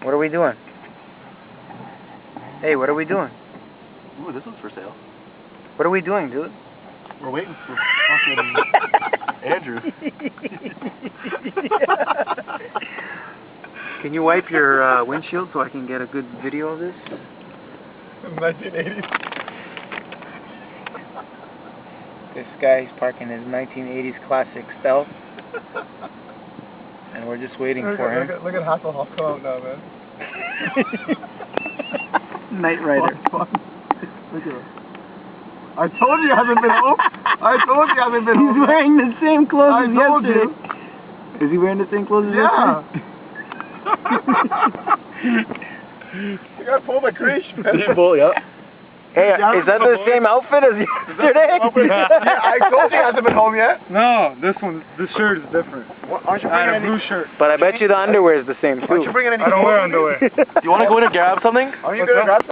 What are we doing? Hey, what are we doing? Ooh, this one's for sale. What are we doing, dude? We're waiting for fucking Andrew. Can you wipe your windshield so I can get a good video of this? 1980s. This guy's parking his 1980s classic Stealth. And we're just waiting for him. Look at Hasselhoff come out now, man. Knight Rider. Look at him. I told you he hasn't been home. I told you he hasn't been home. He's wearing the same clothes as told yesterday. Is he wearing the same clothes as Yeah. yesterday? You gotta pull my crease, man. Yep. Hey, is that the same outfit as yesterday? I told you he hasn't been home yet. No, this shirt is different. Aren't you I had bringing a blue shirt. But I bet you the underwear is the same too. Aren't you bringing any? I don't wear underwear. You want to go in and grab something? Are you What's gonna up? grab something?